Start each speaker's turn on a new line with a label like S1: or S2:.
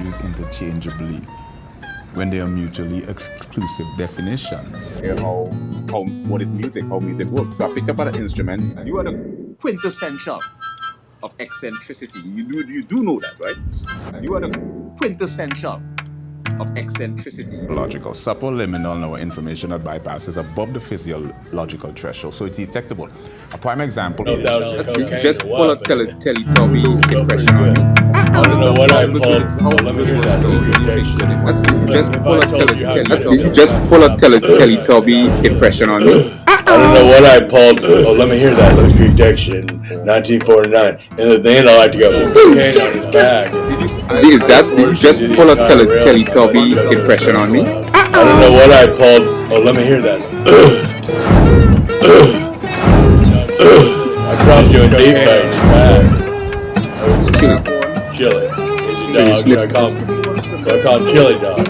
S1: used interchangeably when they are mutually exclusive definition.
S2: What is music, how music works. So I picked up an instrument. You are the quintessential of eccentricity. You do know that, right? You are the quintessential of eccentricity.
S1: Logical, subliminal information that bypasses above the physiological threshold, so it's detectable. A prime example.
S2: Just pull a Teletubby impression on me.
S3: I don't know what I pulled. Let me hear that.
S2: Just pull a Teletubby impression on me.
S3: I don't know what I pulled. Oh, let me hear that. Let's Detection, 1949. And at the end, I like to go, cocaine on his back.
S2: Is that just pull a Teletubby impression on me?
S3: I don't know what I pulled. Oh, let me hear that. I crossed you a deep bag.
S2: Chili.
S3: Chili. Dog. I call him Chili Dog.